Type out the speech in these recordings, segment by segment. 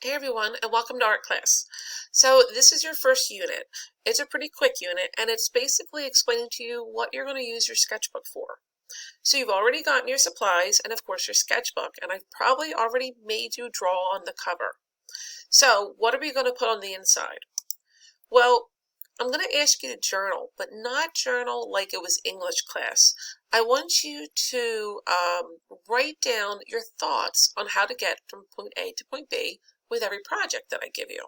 Hey everyone, and welcome to art class. So this is your first unit. It's a pretty quick unit, and it's basically explaining to you what you're going to use your sketchbook for. So you've already gotten your supplies and of course your sketchbook, and I've probably already made you draw on the cover. So what are we going to put on the inside? Well, I'm going to ask you to journal, but not journal like it was English class. I want you to write down your thoughts on how to get from point A to point B with every project that I give you.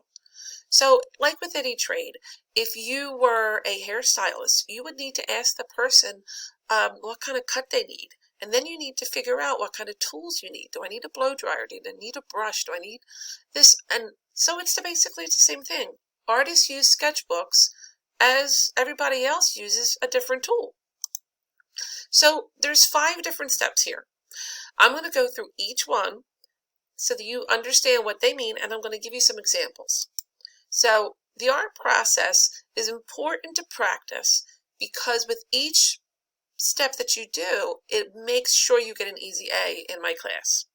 So, like with any trade, if you were a hairstylist, you would need to ask the person what kind of cut they need. And then you need to figure out what kind of tools you need. Do I need a blow dryer? Do I need a brush? Do I need this? And so it's the same thing. Artists use sketchbooks as everybody else uses a different tool. So there's 5 different steps here. I'm going to go through each one so that you understand what they mean, and I'm going to give you some examples. So the art process is important to practice because with each step that you do, it makes sure you get an easy A in my class.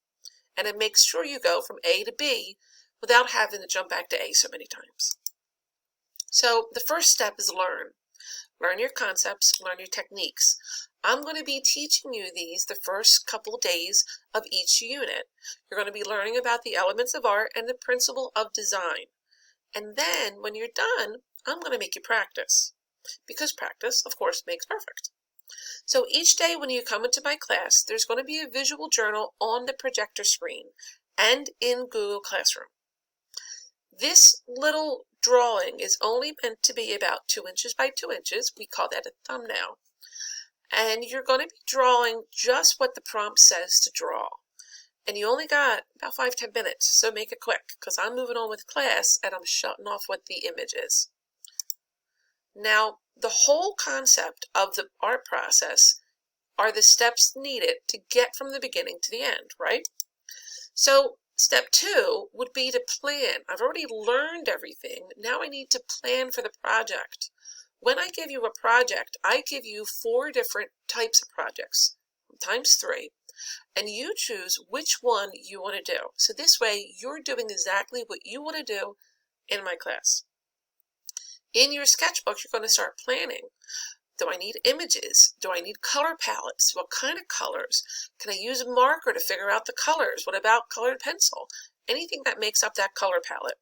And it makes sure you go from A to B without having to jump back to A so many times. So the first step is learn. Learn your concepts, learn your techniques. I'm going to be teaching you these the first couple days of each unit. You're going to be learning about the elements of art and the principle of design. And then when you're done, I'm going to make you practice. Because practice, of course, makes perfect. So each day when you come into my class, there's going to be a visual journal on the projector screen and in Google Classroom. This little drawing is only meant to be about 2 inches by 2 inches. We call that a thumbnail. And you're going to be drawing just what the prompt says to draw. And you only got about 5-10 minutes, so make it quick, because I'm moving on with class and I'm shutting off what the image is. Now, the whole concept of the art process are the steps needed to get from the beginning to the end, right? So step 2 would be to plan. I've already learned everything. Now I need to plan for the project. When I give you a project, I give you 4 different types of projects, times 3, and you choose which one you want to do. So this way, you're doing exactly what you want to do in my class. In your sketchbook, you're going to start planning. Do I need images? Do I need color palettes? What kind of colors? Can I use a marker to figure out the colors? What about colored pencil? Anything that makes up that color palette.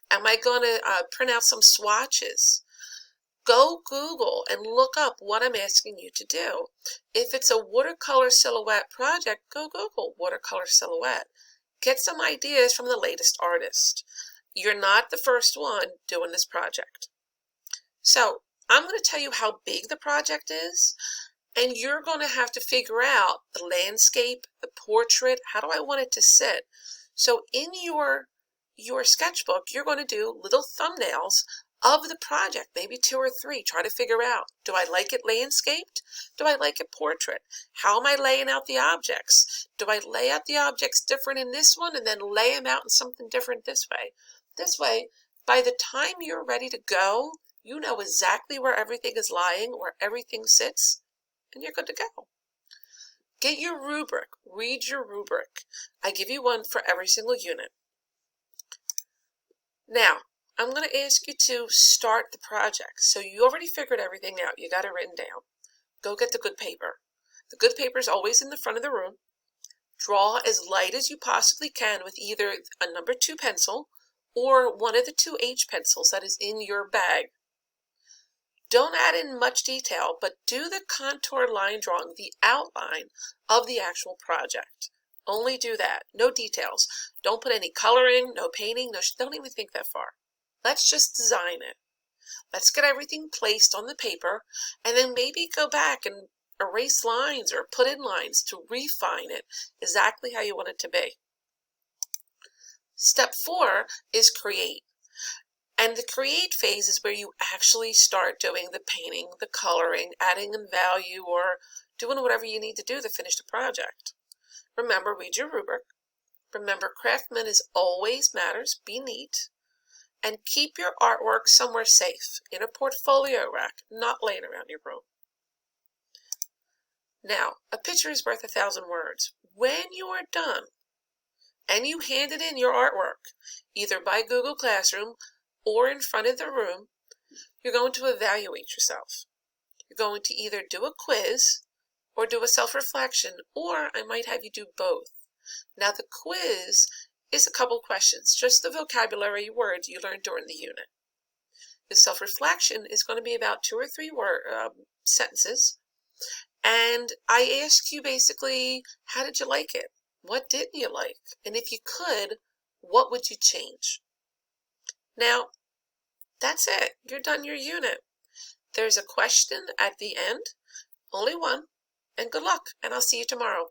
Am I going to print out some swatches? Go Google and look up what I'm asking you to do. If it's a watercolor silhouette project, go Google watercolor silhouette. Get some ideas from the latest artist. You're not the first one doing this project. So I'm going to tell you how big the project is, and you're going to have to figure out the landscape, the portrait, how do I want it to sit. So in your sketchbook, you're going to do little thumbnails of the project, maybe 2 or 3. Try to figure out, do I like it landscaped? Do I like it portrait? How am I laying out the objects? Do I lay out the objects different in this one and then lay them out in something different this way? This way, by the time you're ready to go, you know exactly where everything is lying, where everything sits, and you're good to go. Get your rubric. Read your rubric. I give you one for every single unit. Now, I'm going to ask you to start the project. So you already figured everything out. You got it written down. Go get the good paper. The good paper is always in the front of the room. Draw as light as you possibly can with either a number 2 pencil or one of the 2H pencils that is in your bag. Don't add in much detail, but do the contour line drawing, the outline of the actual project. Only do that. No details. Don't put any coloring, no painting, don't even think that far. Let's just design it. Let's get everything placed on the paper, and then maybe go back and erase lines or put in lines to refine it exactly how you want it to be. Step 4 is create. And the create phase is where you actually start doing the painting, the coloring, adding in value, or doing whatever you need to do to finish the project. Remember, read your rubric. Remember, craftsman is always matters. Be neat. And keep your artwork somewhere safe, in a portfolio rack, not laying around your room. Now, a picture is worth 1,000 words. When you are done, and you handed in your artwork, either by Google Classroom or in front of the room, you're going to evaluate yourself. You're going to either do a quiz or do a self-reflection, or I might have you do both. Now the quiz is a couple questions, just the vocabulary words you learned during the unit. The self-reflection is going to be about 2 or 3 sentences, and I ask you basically, how did you like it? What didn't you like? And if you could, what would you change? Now, that's it. You're done your unit. There's a question at the end, only one, and good luck, and I'll see you tomorrow.